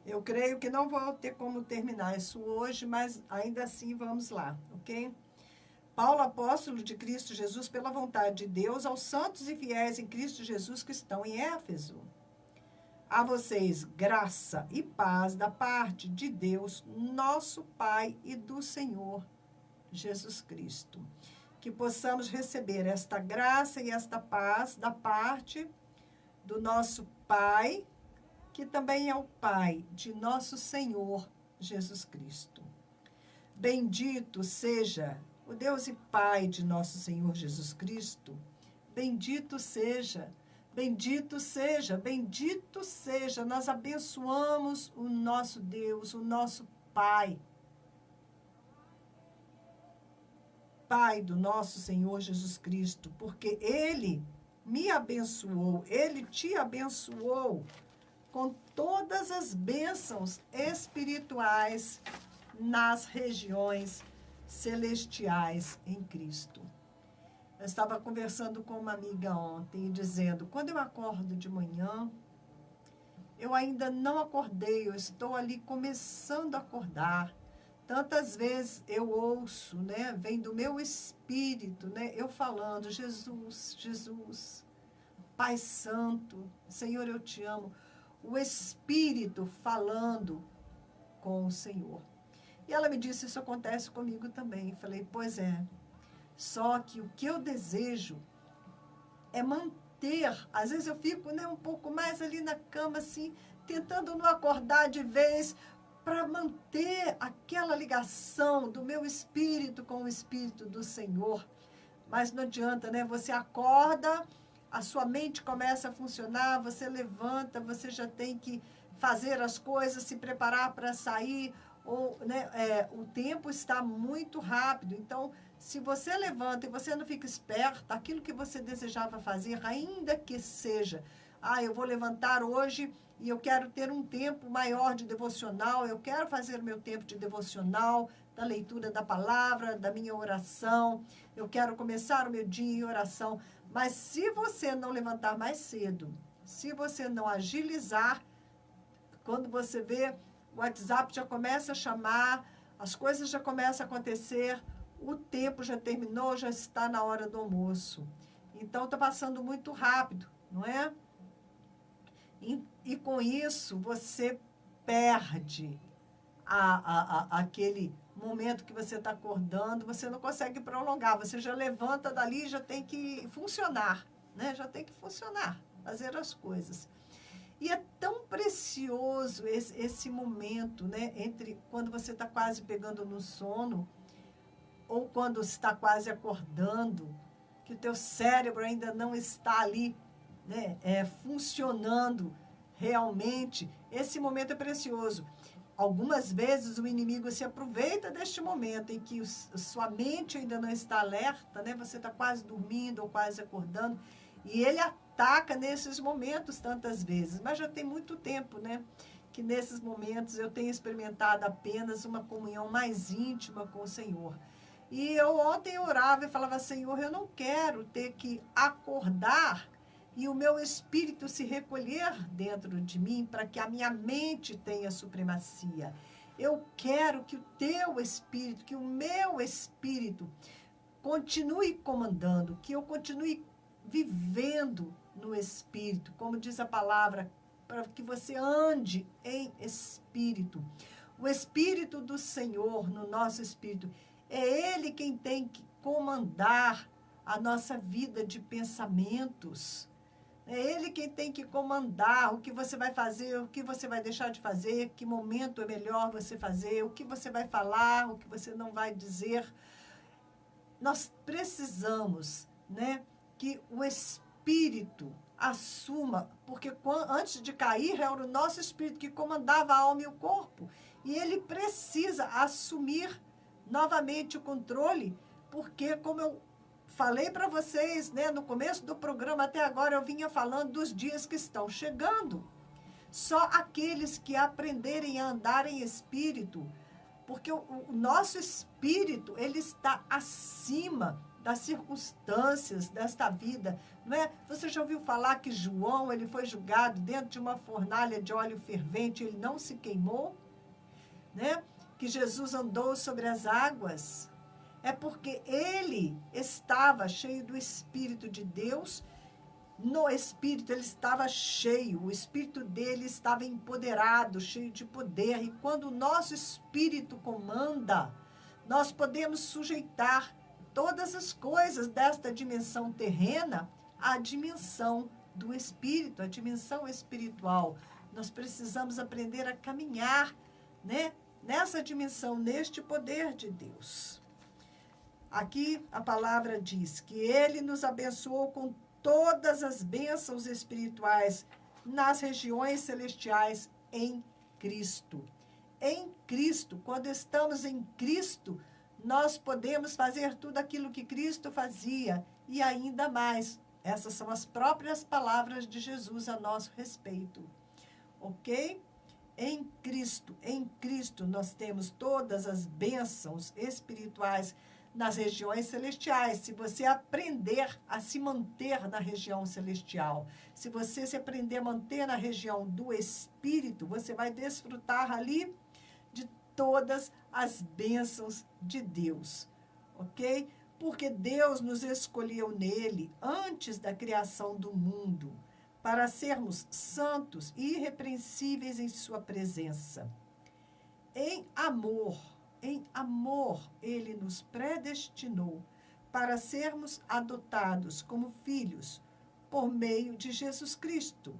Eu creio que não vou ter como terminar isso hoje, mas ainda assim vamos lá, ok? Paulo, apóstolo de Cristo Jesus, pela vontade de Deus, aos santos e fiéis em Cristo Jesus que estão em Éfeso. A vocês graça e paz da parte de Deus, nosso Pai, e do Senhor Jesus Cristo. Que possamos receber esta graça e esta paz da parte do nosso Pai, que também é o Pai de nosso Senhor Jesus Cristo. Bendito seja o Deus e Pai de nosso Senhor Jesus Cristo. Bendito seja, bendito seja, bendito seja. Nós abençoamos o nosso Deus, o nosso Pai. Pai do nosso Senhor Jesus Cristo, porque Ele me abençoou, Ele te abençoou com todas as bênçãos espirituais nas regiões celestiais em Cristo. Eu estava conversando com uma amiga ontem, dizendo, quando eu acordo de manhã, eu ainda não acordei, eu estou ali começando a acordar. Tantas vezes eu ouço, né, vem do meu espírito, né, eu falando, Jesus, Jesus, Pai Santo, Senhor, eu te amo. O Espírito falando com o Senhor. E ela me disse, isso acontece comigo também. Eu falei, pois é. Só que o que eu desejo é manter. Às vezes eu fico, né, um pouco mais ali na cama, assim, tentando não acordar de vez, para manter aquela ligação do meu espírito com o Espírito do Senhor. Mas não adianta, né? Você acorda, a sua mente começa a funcionar, você levanta, você já tem que fazer as coisas, se preparar para sair, ou, né, o tempo está muito rápido. Então, se você levanta e você não fica esperto, aquilo que você desejava fazer, ainda que seja, eu vou levantar hoje e eu quero ter um tempo maior de devocional, eu quero fazer o meu tempo de devocional, da leitura da palavra, da minha oração, eu quero começar o meu dia em oração. Mas se você não levantar mais cedo, se você não agilizar, quando você vê, o WhatsApp já começa a chamar, as coisas já começam a acontecer, o tempo já terminou, já está na hora do almoço. Então, está passando muito rápido, não é? E com isso, você perde aquele momento que você está acordando, você não consegue prolongar, você já levanta dali e já tem que funcionar, né? Já tem que funcionar, fazer as coisas. E é tão precioso esse momento, né? Entre quando você está quase pegando no sono ou quando está quase acordando, que o teu cérebro ainda não está ali, né? Funcionando realmente. Esse momento é precioso. Algumas vezes o inimigo se aproveita deste momento em que sua mente ainda não está alerta, né? Você está quase dormindo ou quase acordando, e ele ataca nesses momentos tantas vezes. Mas já tem muito tempo, né? Que nesses momentos eu tenho experimentado apenas uma comunhão mais íntima com o Senhor. E eu ontem orava e falava, Senhor, eu não quero ter que acordar e o meu espírito se recolher dentro de mim para que a minha mente tenha supremacia. Eu quero que o teu espírito, que o meu espírito continue comandando, que eu continue vivendo no espírito, como diz a palavra, para que você ande em espírito. O Espírito do Senhor no nosso espírito, é Ele quem tem que comandar a nossa vida de pensamentos. É Ele quem tem que comandar o que você vai fazer, o que você vai deixar de fazer, que momento é melhor você fazer, o que você vai falar, o que você não vai dizer. Nós precisamos, né, que o Espírito assuma, porque antes de cair era o nosso Espírito que comandava a alma e o corpo. E ele precisa assumir novamente o controle, porque como eu falei para vocês, né, no começo do programa até agora, eu vinha falando dos dias que estão chegando. Só aqueles que aprenderem a andar em espírito, porque o nosso espírito, ele está acima das circunstâncias desta vida, não é? Você já ouviu falar que João, ele foi julgado dentro de uma fornalha de óleo fervente, ele não se queimou, né? Que Jesus andou sobre as águas, é porque ele estava cheio do Espírito de Deus no Espírito, ele estava cheio, o Espírito dele estava empoderado, cheio de poder. E quando o nosso Espírito comanda, nós podemos sujeitar todas as coisas desta dimensão terrena à dimensão do Espírito, à dimensão espiritual. Nós precisamos aprender a caminhar, né, nessa dimensão, neste poder de Deus. Aqui a palavra diz que ele nos abençoou com todas as bênçãos espirituais nas regiões celestiais em Cristo. Em Cristo, quando estamos em Cristo, nós podemos fazer tudo aquilo que Cristo fazia e ainda mais. Essas são as próprias palavras de Jesus a nosso respeito. Ok? Em Cristo nós temos todas as bênçãos espirituais nas regiões celestiais. Se você aprender a se manter na região celestial, se você se aprender a manter na região do Espírito, você vai desfrutar ali de todas as bênçãos de Deus, ok? Porque Deus nos escolheu nele antes da criação do mundo, para sermos santos e irrepreensíveis em sua presença. Em amor, ele nos predestinou para sermos adotados como filhos por meio de Jesus Cristo,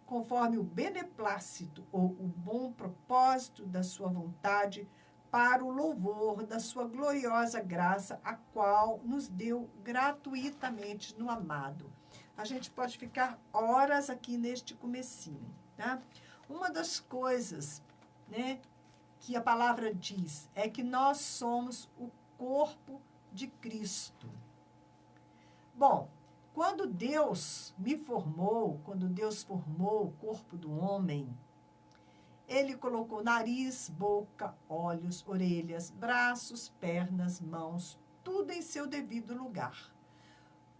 conforme o beneplácito ou o bom propósito da sua vontade, para o louvor da sua gloriosa graça, a qual nos deu gratuitamente no amado. A gente pode ficar horas aqui neste comecinho, tá? Uma das coisas, né, que a palavra diz é que nós somos o corpo de Cristo. Bom, quando Deus me formou, quando Deus formou o corpo do homem, ele colocou nariz, boca, olhos, orelhas, braços, pernas, mãos, tudo em seu devido lugar.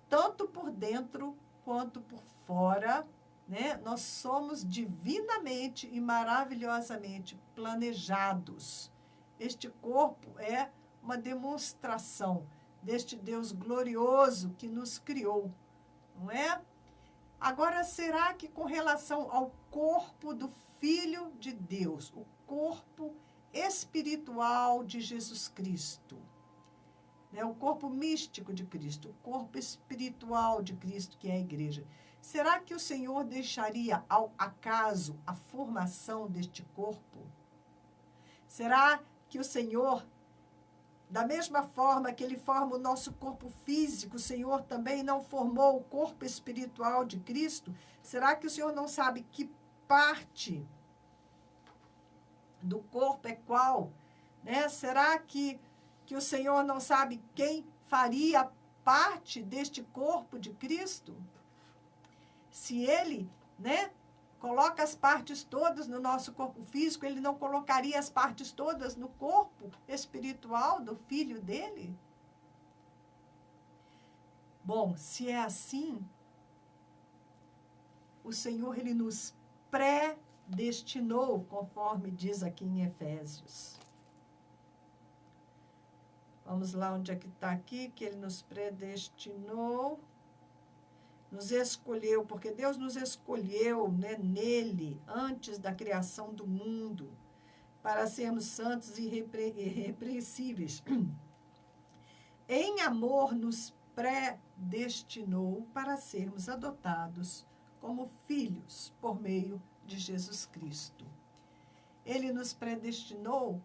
Tanto por dentro quanto por fora, né? Nós somos divinamente e maravilhosamente planejados. Este corpo é uma demonstração deste Deus glorioso que nos criou, não é? Agora, será que com relação ao corpo do Filho de Deus, o corpo espiritual de Jesus Cristo, né? O corpo místico de Cristo, o corpo espiritual de Cristo, que é a igreja, será que o Senhor deixaria ao acaso a formação deste corpo? Será que o Senhor, da mesma forma que ele forma o nosso corpo físico, o Senhor também não formou o corpo espiritual de Cristo? Será que o Senhor não sabe que parte do corpo é qual? Né? Será que o Senhor não sabe quem faria parte deste corpo de Cristo? Se ele, né, coloca as partes todas no nosso corpo físico, ele não colocaria as partes todas no corpo espiritual do Filho dele? Bom, se é assim, o Senhor, ele nos predestinou, conforme diz aqui em Efésios. Vamos lá, onde é que está aqui, que ele nos predestinou, nos escolheu, porque Deus nos escolheu, né, nele, antes da criação do mundo, para sermos santos e irrepreensíveis. Em amor, nos predestinou para sermos adotados como filhos por meio de Jesus Cristo. Ele nos predestinou,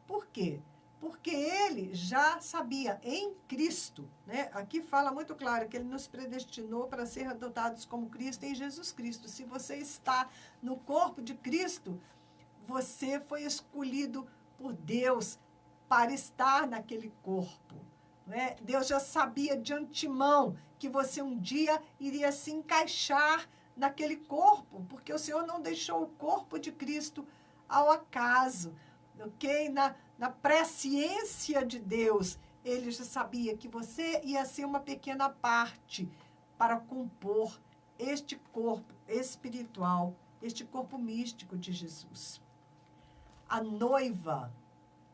por quê? Porque ele já sabia em Cristo, né? Aqui fala muito claro que ele nos predestinou para ser adotados como Cristo em Jesus Cristo. Se você está no corpo de Cristo, você foi escolhido por Deus para estar naquele corpo, né? Deus já sabia de antemão que você um dia iria se encaixar naquele corpo, porque o Senhor não deixou o corpo de Cristo ao acaso, ok? Na presciência de Deus, ele já sabia que você ia ser uma pequena parte para compor este corpo espiritual, este corpo místico de Jesus. A noiva,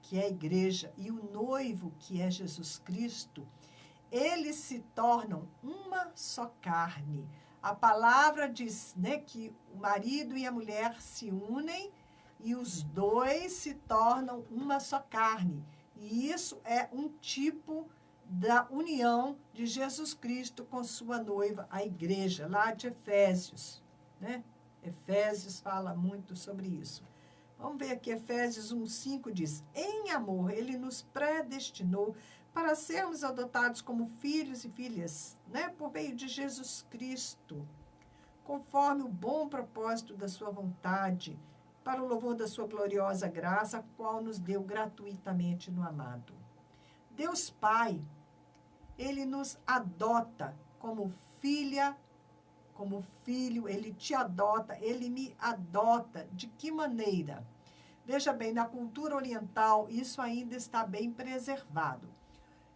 que é a igreja, e o noivo, que é Jesus Cristo, eles se tornam uma só carne. A palavra diz, né, que o marido e a mulher se unem e os dois se tornam uma só carne. E isso é um tipo da união de Jesus Cristo com sua noiva, a igreja, lá de Efésios, né? Efésios fala muito sobre isso. Vamos ver aqui, Efésios 1:5 diz: em amor, ele nos predestinou para sermos adotados como filhos e filhas, né? Por meio de Jesus Cristo, conforme o bom propósito da sua vontade, para o louvor da sua gloriosa graça, a qual nos deu gratuitamente no amado. Deus Pai, ele nos adota como filha, como filho, ele te adota, ele me adota. De que maneira? Veja bem, na cultura oriental, isso ainda está bem preservado.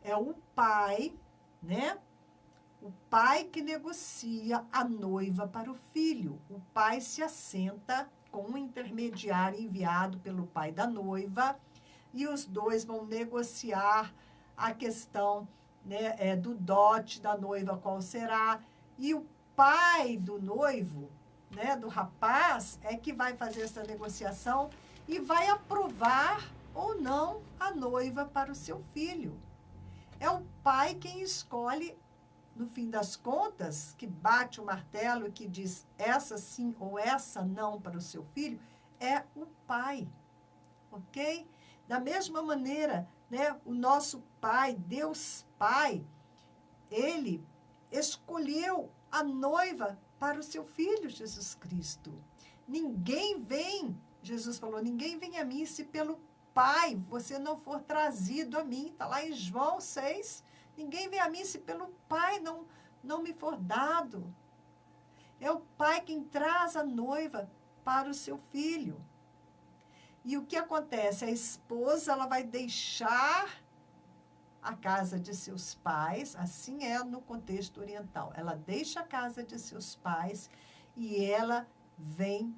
É o pai, né? O pai que negocia a noiva para o filho. O pai se assenta com um intermediário enviado pelo pai da noiva e os dois vão negociar a questão, né, do dote da noiva, qual será. E o pai do noivo, né, do rapaz, é que vai fazer essa negociação e vai aprovar ou não a noiva para o seu filho. É o pai quem escolhe, no fim das contas, que bate o martelo e que diz essa sim ou essa não para o seu filho, é o pai, ok? Da mesma maneira, né, o nosso pai, Deus Pai, ele escolheu a noiva para o seu filho, Jesus Cristo. Ninguém vem, Jesus falou, ninguém vem a mim se pelo Pai você não for trazido a mim. Está lá em João 6. Ninguém vem a mim se pelo Pai não me for dado. É o Pai quem traz a noiva para o seu filho. E o que acontece? A esposa, ela vai deixar a casa de seus pais, assim é no contexto oriental. Ela deixa a casa de seus pais e ela vem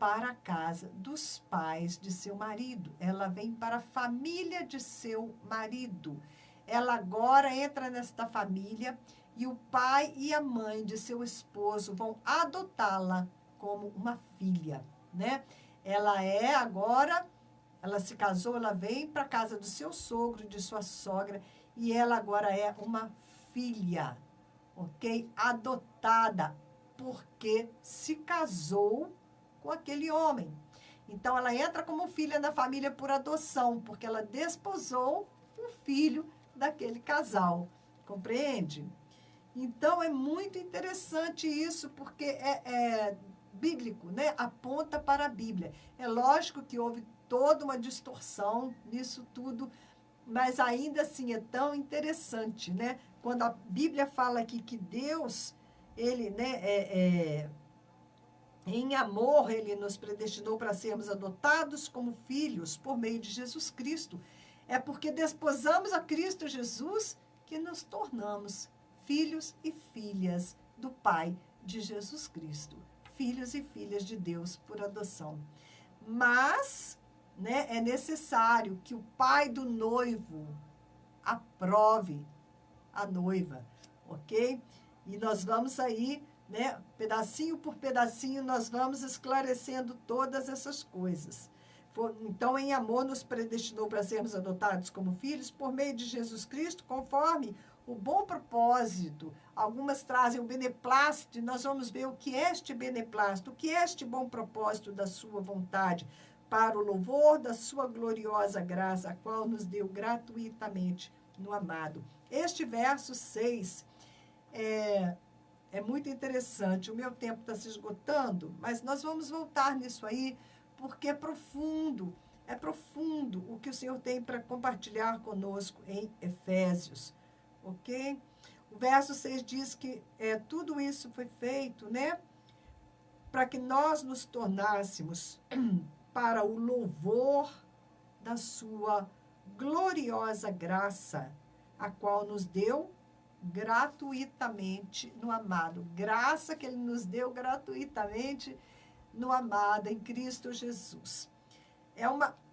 para a casa dos pais de seu marido. Ela vem para a família de seu marido. Ela agora entra nesta família e o pai e a mãe de seu esposo vão adotá-la como uma filha, né? Ela é agora, ela se casou, ela vem para a casa do seu sogro, de sua sogra, e ela agora é uma filha, ok? Adotada, porque se casou com aquele homem. Então, ela entra como filha da família por adoção, porque ela desposou o filho daquele casal. Compreende? Então, é muito interessante isso, porque é bíblico, né? Aponta para a Bíblia. É lógico que houve toda uma distorção nisso tudo, mas ainda assim é tão interessante, né? Quando a Bíblia fala aqui que Deus, ele, né, em amor, ele nos predestinou para sermos adotados como filhos por meio de Jesus Cristo. É porque desposamos a Cristo Jesus que nos tornamos filhos e filhas do Pai de Jesus Cristo. Filhos e filhas de Deus por adoção. Mas, né, é necessário que o pai do noivo aprove a noiva, ok? E nós vamos aí, né, pedacinho por pedacinho, nós vamos esclarecendo todas essas coisas. Então, em amor, nos predestinou para sermos adotados como filhos por meio de Jesus Cristo, conforme o bom propósito. Algumas trazem o beneplácito, e nós vamos ver o que é este beneplácito, o que é este bom propósito da sua vontade, para o louvor da sua gloriosa graça, a qual nos deu gratuitamente no amado. Este verso 6 é muito interessante. O meu tempo está se esgotando, mas nós vamos voltar nisso aí, porque é profundo o que o Senhor tem para compartilhar conosco em Efésios, ok? O verso 6 diz que tudo isso foi feito, né, para que nós nos tornássemos para o louvor da sua gloriosa graça, a qual nos deu gratuitamente no amado. Graça que ele nos deu gratuitamente no amado, em Cristo Jesus.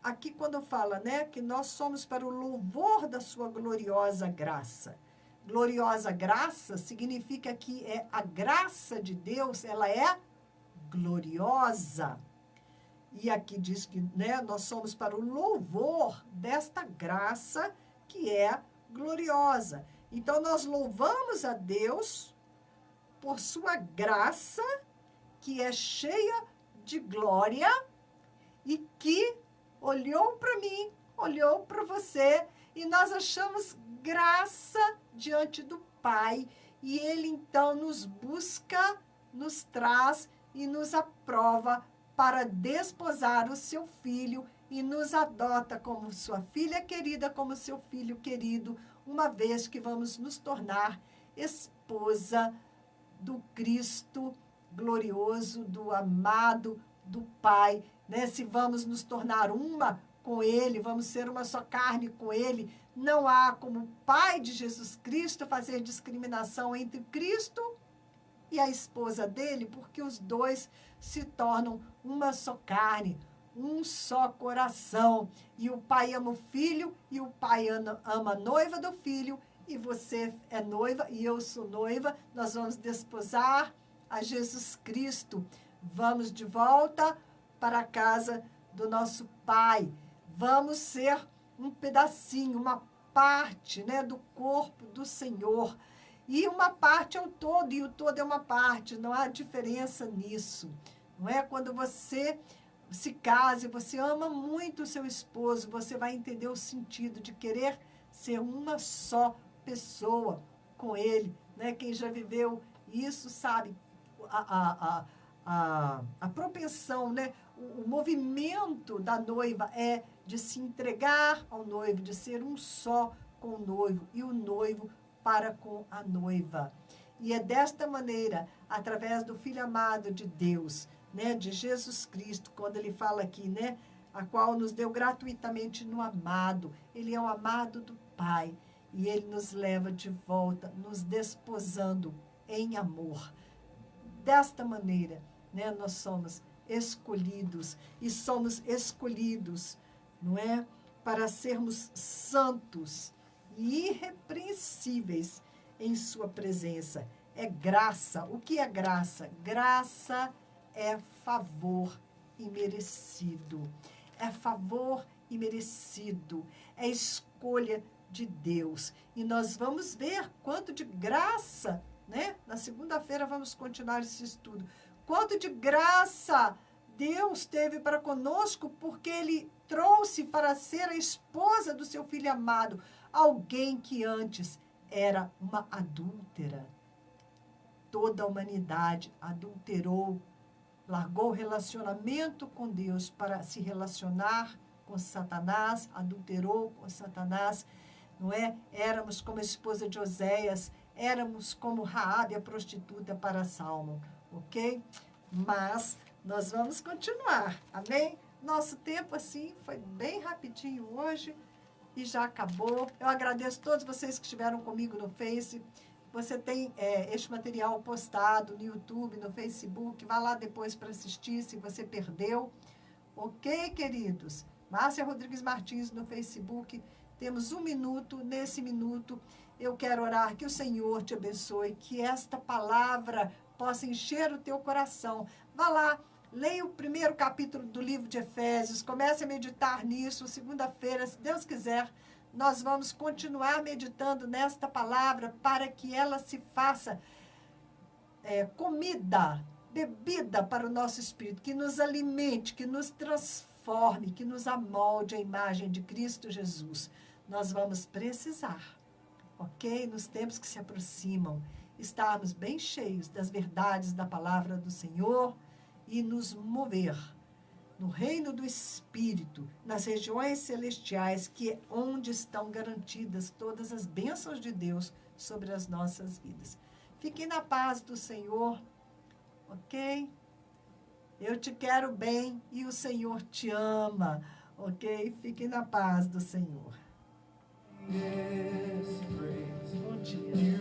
Aqui quando fala, né, que nós somos para o louvor da sua gloriosa graça. gloriosa graça significa que a graça de Deus, ela é gloriosa. E aqui diz que, né, nós somos para o louvor desta graça que é gloriosa. Então, nós louvamos a Deus por sua graça, que é cheia de glória e que olhou para mim, olhou para você, e nós achamos graça diante do Pai. E Ele, então, nos busca, nos traz e nos aprova para desposar o seu filho e nos adota como sua filha querida, como seu filho querido, uma vez que vamos nos tornar esposa do Cristo glorioso, do amado, do Pai, né? Se vamos nos tornar uma com Ele, vamos ser uma só carne com Ele, não há como Pai de Jesus Cristo fazer discriminação entre Cristo e a esposa dele, porque os dois se tornam uma só carne, um só coração. E o pai ama o filho, e o pai ama a noiva do filho, e você é noiva, e eu sou noiva. Nós vamos desposar a Jesus Cristo. Vamos de volta para a casa do nosso Pai. Vamos ser um pedacinho, uma parte, né, do corpo do Senhor. E uma parte é o todo, e o todo é uma parte. Não há diferença nisso. Não é? Quando você se casa e você ama muito o seu esposo, você vai entender o sentido de querer ser uma só pessoa com ele. Né? Quem já viveu isso sabe a propensão, né? O movimento da noiva é de se entregar ao noivo, de ser um só com o noivo, e o noivo para com a noiva. E é desta maneira, através do Filho amado de Deus, né, de Jesus Cristo, quando ele fala aqui, né, a qual nos deu gratuitamente no amado. Ele é o amado do Pai, e ele nos leva de volta, nos desposando em amor. Desta maneira, né, nós somos escolhidos, e somos escolhidos, não é, para sermos santos e irrepreensíveis em sua presença. É graça. O que é graça? Graça é favor imerecido. É favor imerecido. É escolha de Deus. E nós vamos ver quanto de graça, né? Na segunda-feira vamos continuar esse estudo. Quanto de graça Deus teve para conosco, porque Ele trouxe para ser a esposa do seu Filho amado alguém que antes era uma adúltera. Toda a humanidade adulterou, largou o relacionamento com Deus para se relacionar com Satanás, adulterou com Satanás, não é? Éramos como a esposa de Oséias, éramos como Raabe, a prostituta, para Salmão, ok? Mas nós vamos continuar, amém? Nosso tempo, assim, foi bem rapidinho hoje e já acabou. Eu agradeço a todos vocês que estiveram comigo no Face. Você tem este material postado no YouTube, no Facebook. Vá lá depois para assistir, se você perdeu. Ok, queridos? Márcia Rodrigues Martins no Facebook. Temos 1 minuto. Nesse minuto, eu quero orar que o Senhor te abençoe, que esta palavra possa encher o teu coração. Vá lá, leia o 1º capítulo do livro de Efésios, comece a meditar nisso. Segunda-feira, se Deus quiser, nós vamos continuar meditando nesta palavra para que ela se faça comida, bebida para o nosso espírito, que nos alimente, que nos transforme, que nos amolde à imagem de Cristo Jesus. Nós vamos precisar, ok? Nos tempos que se aproximam, estarmos bem cheios das verdades da palavra do Senhor e nos mover no reino do Espírito, nas regiões celestiais, que é onde estão garantidas todas as bênçãos de Deus sobre as nossas vidas. Fiquem na paz do Senhor, ok? Eu te quero bem e o Senhor te ama, ok? Fiquem na paz do Senhor. Bom dia.